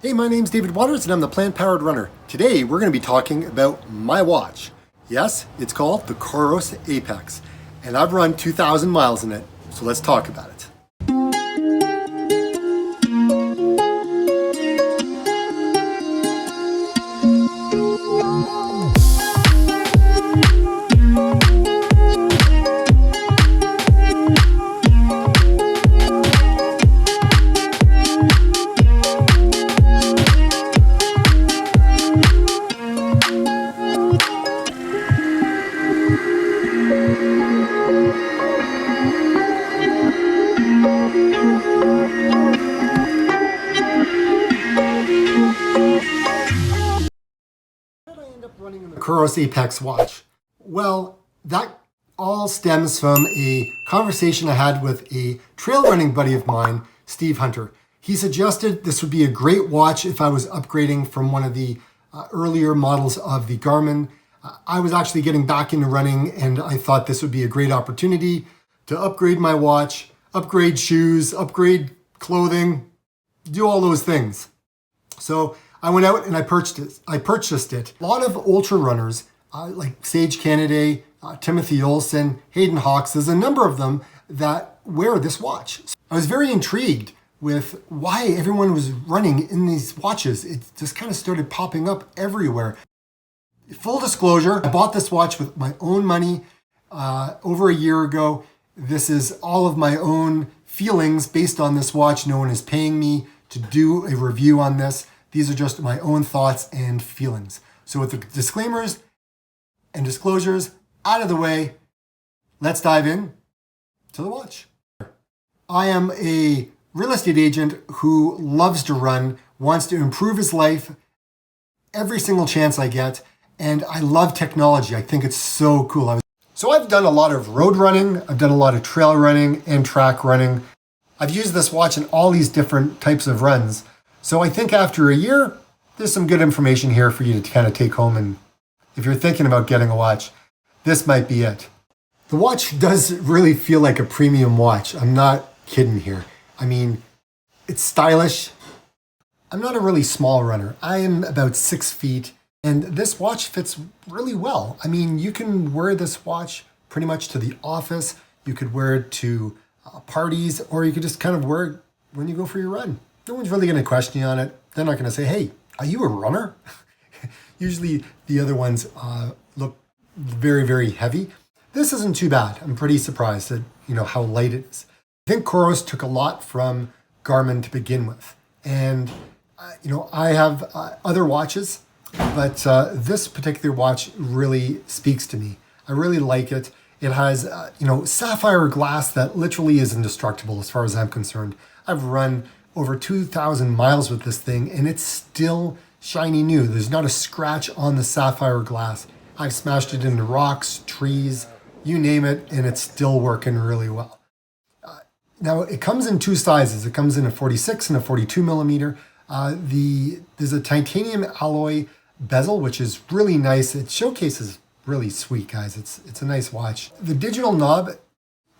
Hey, my name's David Waters and I'm the Plant Powered Runner. Today we're going to be talking about my watch. Yes, it's called the Coros Apex and I've run 2,000 miles in it, so let's talk about it. Running the Coros Apex watch. Well, that all stems from a conversation I had with a trail running buddy of mine, Steve Hunter. He suggested this would be a great watch if I was upgrading from one of the earlier models of the Garmin. I was actually getting back into running and I thought this would be a great opportunity to upgrade my watch, upgrade shoes, upgrade clothing, do all those things. So I went out and I purchased it. A lot of ultra runners, like Sage Kennedy, Timothy Olsen, Hayden Hawks, there's a number of them that wear this watch. So I was very intrigued with why everyone was running in these watches. It just kind of started popping up everywhere. Full disclosure, I bought this watch with my own money over a year ago. This is all of my own feelings based on this watch. No one is paying me to do a review on this. These are just my own thoughts and feelings. So with the disclaimers and disclosures out of the way, let's dive in to the watch. I am a real estate agent who loves to run, wants to improve his life every single chance I get, and I love technology. I think it's so cool. So I've done a lot of road running, I've done a lot of trail running and track running. I've used this watch in all these different types of runs. So I think after a year, there's some good information here for you to kind of take home. And if you're thinking about getting a watch, this might be it. The watch does really feel like a premium watch. I'm not kidding here. I mean, it's stylish. I'm not a really small runner. I am about 6 feet and this watch fits really well. I mean, you can wear this watch pretty much to the office. You could wear it to parties, or you could just kind of wear it when you go for your run. No one's really going to question you on it. They're not going to say, hey, are you a runner? Usually the other ones look very, very heavy. This isn't too bad. I'm pretty surprised at how light it is. I think Coros took a lot from Garmin to begin with. And, I have other watches, but this particular watch really speaks to me. I really like it. It has, sapphire glass that literally is indestructible as far as I'm concerned. I've run over 2,000 miles with this thing and it's still shiny new. There's not a scratch on the sapphire glass. I've smashed it into rocks, trees, you name it, and it's still working really well. Now it comes in two sizes. It comes in a 46 and a 42 millimeter. There's a titanium alloy bezel, which is really nice. It showcases really sweet, guys. It's a nice watch. The digital knob,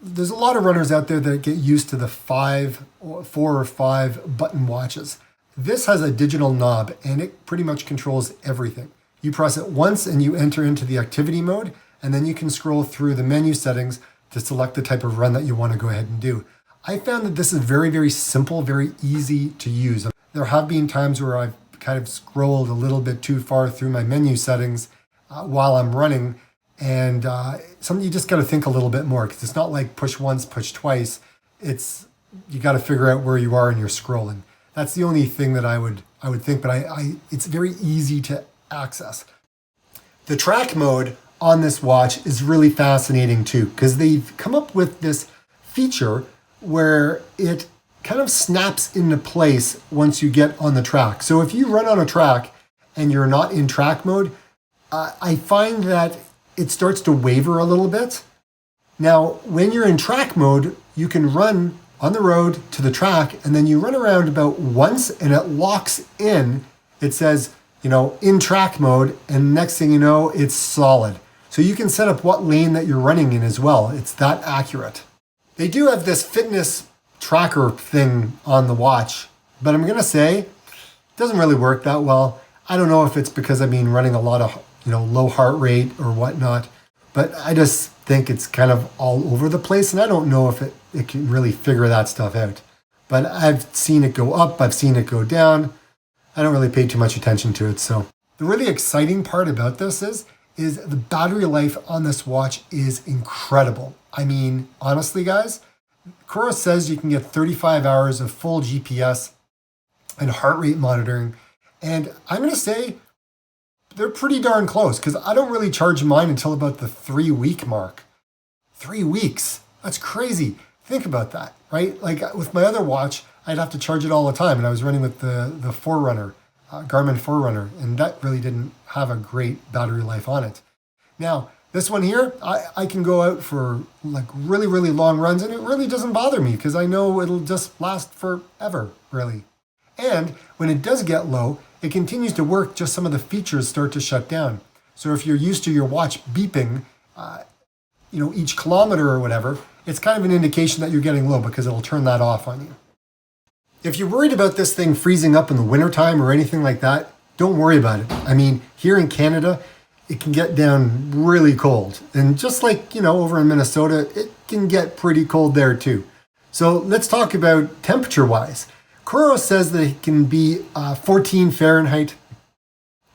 there's a lot of runners out there that get used to the 4 or 5 button watches. This has a digital knob and it pretty much controls everything. You press it once and you enter into the activity mode, and then you can scroll through the menu settings to select the type of run that you want to go ahead and do. I found that this is very, very simple, very easy to use. There have been times where I've kind of scrolled a little bit too far through my menu settings while I'm running, and something you just got to think a little bit more, because it's not like push once, push twice. You got to figure out where you are and you're scrolling. That's the only thing that I would think, but it's very easy to access. The track mode on this watch is really fascinating too, because they've come up with this feature where it kind of snaps into place once you get on the track. So if you run on a track and you're not in track mode, I find that it starts to waver a little bit. Now, when you're in track mode, you can run on the road to the track, and then you run around about once and it locks in. It says, in track mode, and next thing you know, it's solid. So you can set up what lane that you're running in as well. It's that accurate. They do have this fitness tracker thing on the watch, but I'm going to say doesn't really work that well. I don't know if it's because I've been running a lot of, low heart rate or whatnot, but I just think it's kind of all over the place, and I don't know if it can really figure that stuff out. But I've seen it go up, I've seen it go down. I don't really pay too much attention to it. So the really exciting part about this is the battery life on this watch is incredible. I mean, honestly, guys, Coros says you can get 35 hours of full GPS and heart rate monitoring. And I'm going to say they're pretty darn close, because I don't really charge mine until about the 3-week mark. 3 weeks. That's crazy. Think about that, right? Like with my other watch, I'd have to charge it all the time. And I was running with the Forerunner, Garmin Forerunner, and that really didn't have a great battery life on it. Now, this one here, I can go out for like really, really long runs, and it really doesn't bother me because I know it'll just last forever, really. And when it does get low, it continues to work, just some of the features start to shut down. So if you're used to your watch beeping, each kilometer or whatever, it's kind of an indication that you're getting low because it'll turn that off on you. If you're worried about this thing freezing up in the wintertime or anything like that, don't worry about it. I mean, here in Canada, it can get down really cold. And just like, over in Minnesota, it can get pretty cold there too. So let's talk about temperature-wise. Coros says that it can be 14 Fahrenheit,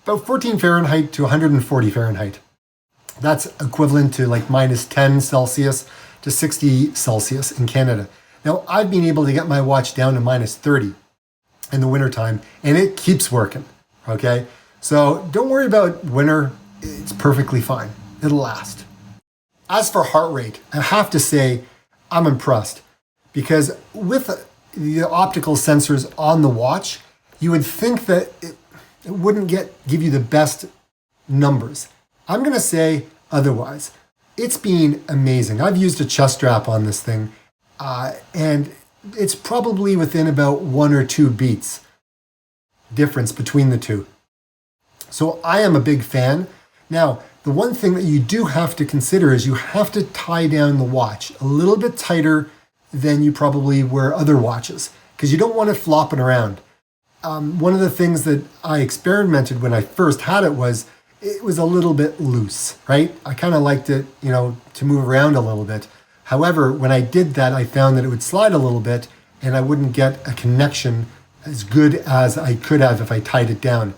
about 14 Fahrenheit to 140 Fahrenheit. That's equivalent to like minus 10 Celsius to 60 Celsius in Canada. Now, I've been able to get my watch down to minus 30 in the wintertime, and it keeps working, okay? So don't worry about winter. It's perfectly fine. It'll last. As for heart rate, I have to say I'm impressed, because with the optical sensors on the watch, you would think that it wouldn't give you the best numbers. I'm going to say otherwise. It's been amazing. I've used a chest strap on this thing, and it's probably within about 1 or 2 beats difference between the two. So I am a big fan. Now, the one thing that you do have to consider is you have to tie down the watch a little bit tighter than you probably wear other watches, because you don't want it flopping around. One of the things that I experimented when I first had it was a little bit loose, right? I kind of liked it, to move around a little bit. However, when I did that, I found that it would slide a little bit and I wouldn't get a connection as good as I could have if I tied it down.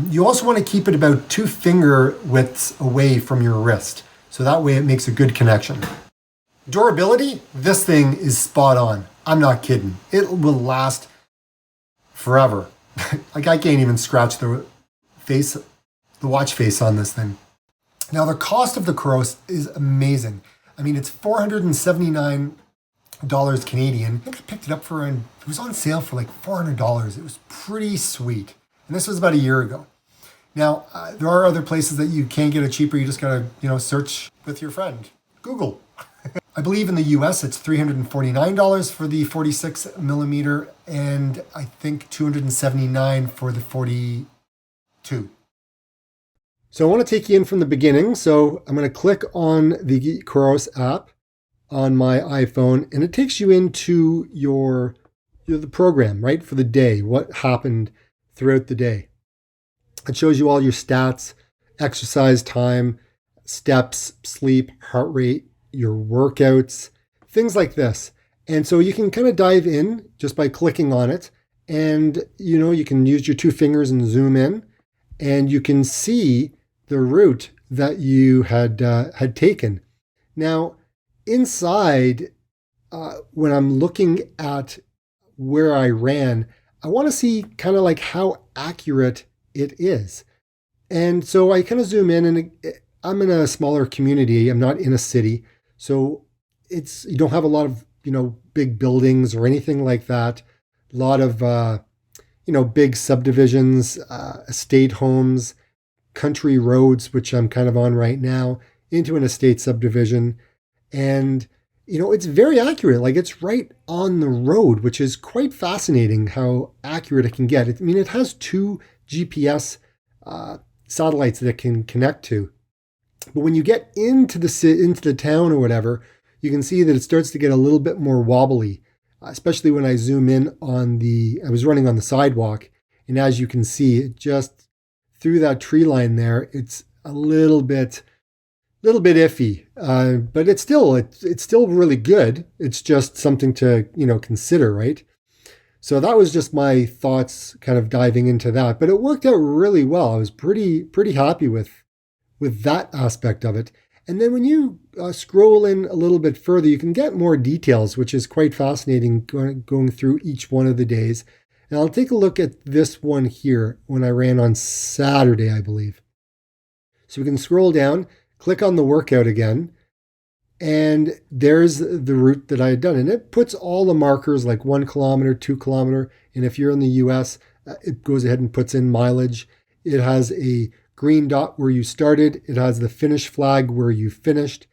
You also want to keep it about 2 finger widths away from your wrist, so that way it makes a good connection. Durability, this thing is spot on. I'm not kidding. It will last forever. Like I can't even scratch the watch face on this thing. Now the cost of the Coros is amazing. I mean, it's $479 Canadian. I think I picked it up it was on sale for like $400. It was pretty sweet. And this was about a year ago. Now, there are other places that you can get it cheaper. You just gotta, search with your friend. Google. I believe in the US it's $349 for the 46 millimeter, and I think $279 for the 42. So I want to take you in from the beginning. So I'm going to click on the Coros app on my iPhone, and it takes you into the program, right, for the day, what happened throughout the day. It shows you all your stats, exercise time, steps, sleep, heart rate, your workouts, things like this. And so you can kind of dive in just by clicking on it, and you can use your 2 fingers and zoom in, and you can see the route that you had taken. Now, inside, when I'm looking at where I ran, I want to see kind of like how accurate it is. And so I kind of zoom in, and I'm in a smaller community. I'm not in a city. So you don't have a lot of, big buildings or anything like that. A lot of, big subdivisions, estate homes, country roads, which I'm kind of on right now, into an estate subdivision. And, it's very accurate. Like it's right on the road, which is quite fascinating how accurate it can get. It has 2 GPS satellites that it can connect to. But when you get into the town or whatever, you can see that it starts to get a little bit more wobbly, especially when I zoom in I was running on the sidewalk, And as you can see, just through that tree line there, it's a little bit iffy, but it's still really good. It's just something to consider, right? So that was just my thoughts, kind of diving into that. But it worked out really well. I was pretty happy with that aspect of it. And then when you scroll in a little bit further, you can get more details, which is quite fascinating, going through each one of the days. And I'll take a look at this one here when I ran on Saturday, I believe. So we can scroll down, click on the workout again, and there's the route that I had done. And it puts all the markers like 1 kilometer, 2 kilometer. And if you're in the US, it goes ahead and puts in mileage. It has a green dot where you started. It has the finish flag where you finished.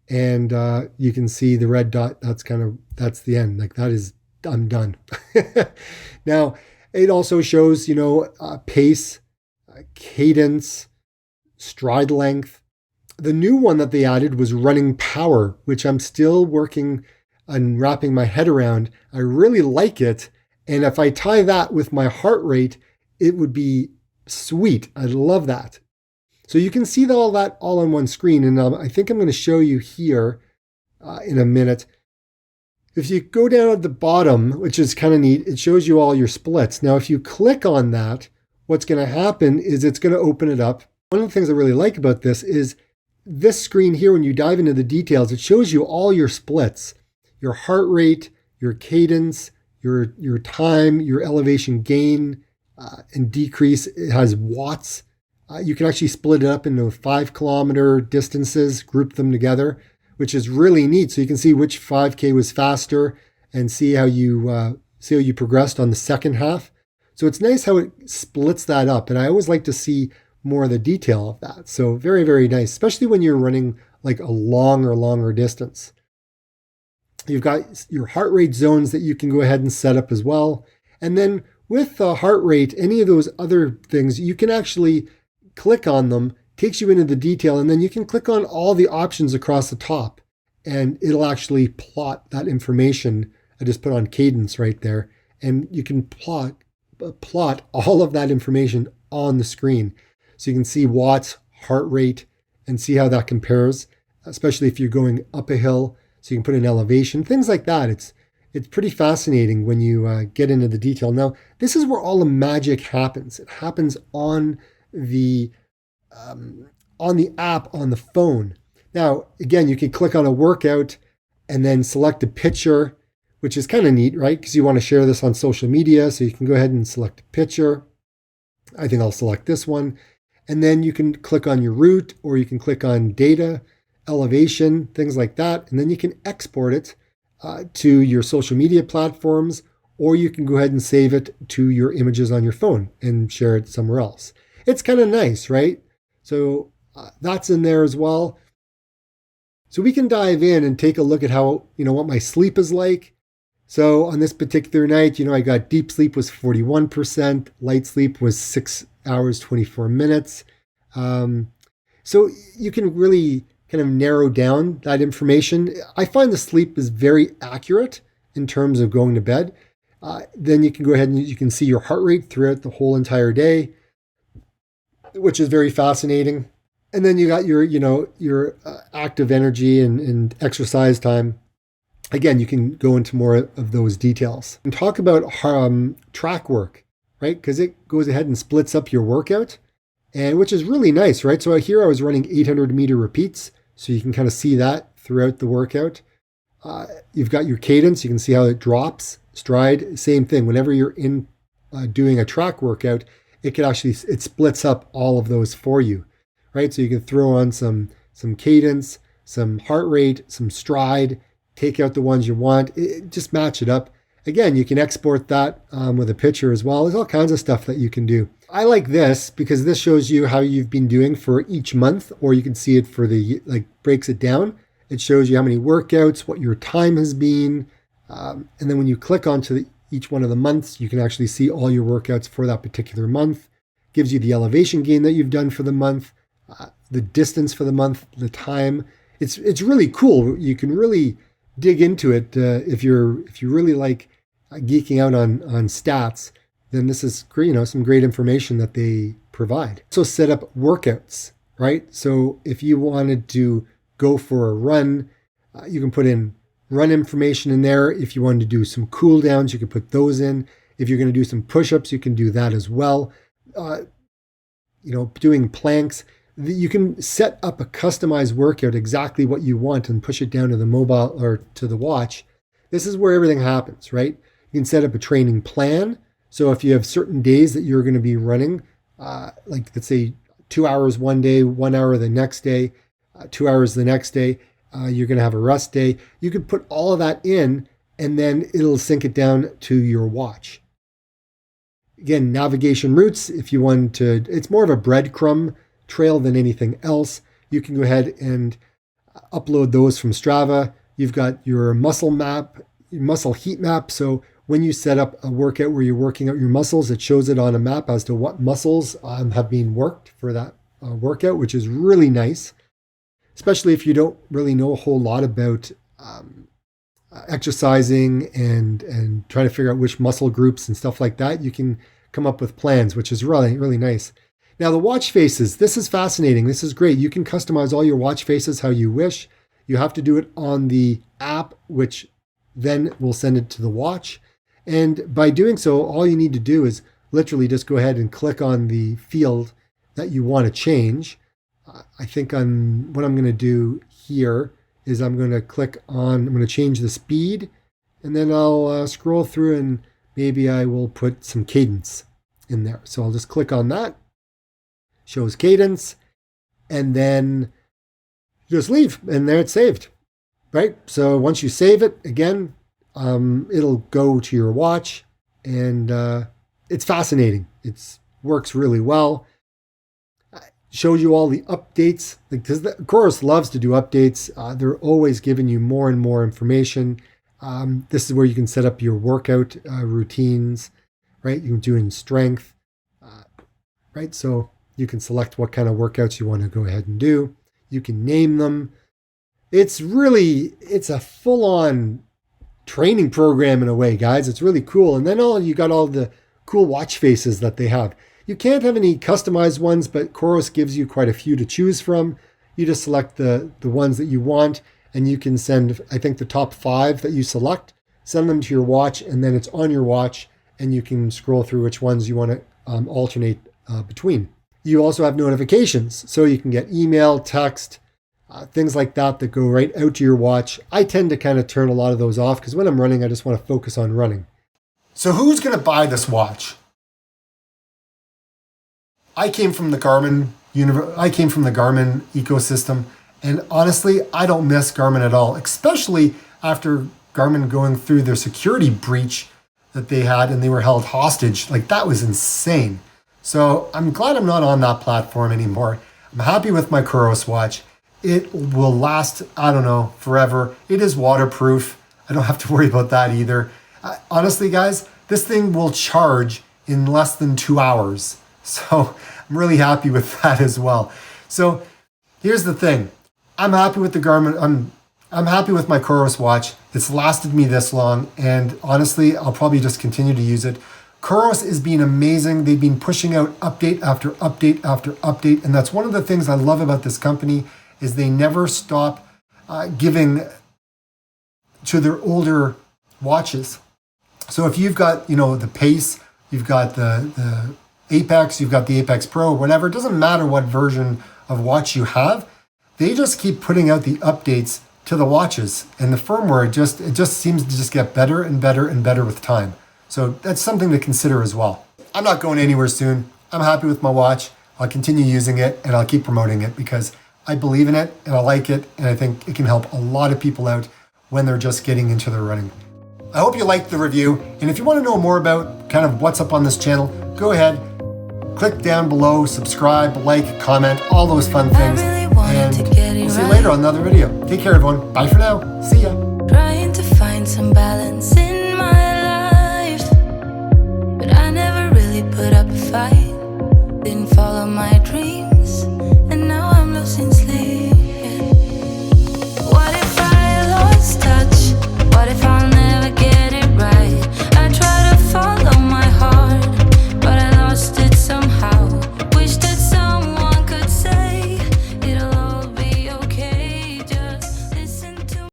And you can see the red dot. That's the end. Like I'm done. Now, it also shows, pace, cadence, stride length. The new one that they added was running power, which I'm still working on wrapping my head around. I really like it. And if I tie that with my heart rate, it would be sweet. I love that. So you can see all that all on one screen. And I think I'm going to show you here in a minute. If you go down at the bottom, which is kind of neat, it shows you all your splits. Now, if you click on that, what's going to happen is it's going to open it up. One of the things I really like about this is this screen here, when you dive into the details, it shows you all your splits, your heart rate, your cadence, your time, your elevation gain and decrease. It has watts. You can actually split it up into 5 kilometer distances, group them together, which is really neat. So you can see which 5K was faster and see how you progressed on the second half. So it's nice how it splits that up. And I always like to see more of the detail of that. So very, very nice, especially when you're running like a longer distance. You've got your heart rate zones that you can go ahead and set up as well. And then with the heart rate, any of those other things, you can actually click on them, takes you into the detail, and then you can click on all the options across the top and it'll actually plot that information. I just put on cadence right there, and you can plot all of that information on the screen. So you can see watts, heart rate, and see how that compares, especially if you're going up a hill. So you can put in elevation, things like that. It's pretty fascinating when you get into the detail. Now, this is where all the magic happens. It happens on the app on the phone. Now, again, you can click on a workout and then select a picture, which is kind of neat, right? Because you want to share this on social media. So you can go ahead and select a picture. I think I'll select this one. And then you can click on your route, or you can click on data, elevation, things like that. And then you can export it to your social media platforms, or you can go ahead and save it to your images on your phone and share it somewhere else. It's kind of nice, right? So that's in there as well. So we can dive in and take a look at how, what my sleep is like. So on this particular night, I got deep sleep was 41%, light sleep was 6 hours, 24 minutes. So you can really kind of narrow down that information. I find the sleep is very accurate in terms of going to bed. Then you can go ahead and you can see your heart rate throughout the whole entire day, which is very fascinating. And then you got your active energy and exercise time. Again, you can go into more of those details and talk about track work, right? Because it goes ahead and splits up your workout, and which is really nice, right? So here I was running 800 meter repeats, so you can kind of see that throughout the workout. You've got your cadence. You can see how it drops. Stride, same thing. Whenever you're in doing a track workout, it splits up all of those for you, right? So you can throw on some cadence, some heart rate, some stride, take out the ones you want, just match it up. Again, you can export that with a picture as well. There's all kinds of stuff that you can do. I like this because this shows you how you've been doing for each month, or you can see it for breaks it down. It shows you how many workouts, what your time has been. And then when you click onto each one of the months, you can actually see all your workouts for that particular month. Gives you the elevation gain that you've done for the month, the distance for the month, the time. It's really cool. You can really dig into it if you really like geeking out on stats. then this is great, some great information that they provide. So set up workouts, right? So if you wanted to go for a run, you can put in run information in there. If you wanted to do some cool downs, you can put those in. If you're going to do some push-ups, you can do that as well. Doing planks, you can set up a customized workout exactly what you want and push it down to the mobile or to the watch. This is where everything happens, right? You can set up a training plan. So if you have certain days that you're going to be running, like let's say 2 hours one day, 1 hour the next day, 2 hours the next day, you're going to have a rest day. You can put all of that in and then it'll sync it down to your watch. Again, navigation routes, if you want to, it's more of a breadcrumb trail than anything else. You can go ahead and upload those from Strava. You've got your muscle map, your muscle heat map. So when you set up a workout where you're working out your muscles, it shows it on a map as to what muscles have been worked for that workout, which is really nice, especially if you don't really know a whole lot about exercising and trying to figure out which muscle groups and stuff like that. You can come up with plans, which is really, really nice. Now the watch faces, this is fascinating. This is great. You can customize all your watch faces how you wish. You have to do it on the app, which then will send it to the watch. And by doing so, all you need to do is literally just go ahead and click on the field that you want to change. I think what I'm going to do here is I'm going to change the speed, and then I'll scroll through and maybe I will put some cadence in there. So I'll just click on that, shows cadence, and then just leave, and there it's saved, right? So once you save it, again, it'll go to your watch, and it's fascinating. It works really well. Shows you all the updates, because Coros loves to do updates. They're always giving you more and more information. This is where you can set up your workout routines, right? You can do in strength, right? So you can select what kind of workouts you want to go ahead and do. You can name them. It's a full-on training program in a way, guys. It's really cool. And then you got all the cool watch faces that they have. You can't have any customized ones, but Coros gives you quite a few to choose from. You just select the ones that you want, and you can send, I think, the top 5 that you select, send them to your watch, and then it's on your watch, and you can scroll through which ones you want to alternate between. You also have notifications, so you can get email, text, things like that go right out to your watch. I tend to kind of turn a lot of those off because when I'm running, I just want to focus on running. So who's going to buy this watch? I came from the Garmin ecosystem, and honestly, I don't miss Garmin at all, especially after Garmin going through their security breach that they had and they were held hostage. Like, that was insane. So I'm glad I'm not on that platform anymore. I'm happy with my Coros watch. It will last, I don't know, forever. It is waterproof. I don't have to worry about that either. Honestly, guys, this thing will charge in less than 2 hours. So I'm really happy with that as well. So here's the thing. I'm happy with the Garmin. I'm happy with my Coros watch. It's lasted me this long, and honestly, I'll probably just continue to use it. Coros is being amazing. They've been pushing out update after update after update, and that's one of the things I love about this company is they never stop giving to their older watches. So if you've got, the Pace, you've got the Apex, you've got the Apex Pro, whatever, it doesn't matter what version of watch you have, they just keep putting out the updates to the watches, and the firmware, it just seems to just get better and better and better with time. So that's something to consider as well. I'm not going anywhere soon. I'm happy with my watch. I'll continue using it, and I'll keep promoting it because I believe in it and I like it, and I think it can help a lot of people out when they're just getting into their running. I hope you liked the review, and if you want to know more about kind of what's up on this channel, go ahead, click down below, subscribe, like, comment, all those fun things, and we'll see you later on another video. Take care, everyone. Bye for now. See ya. Trying to find some balance in my life, but I never really put up a fight. Didn't follow my dreams.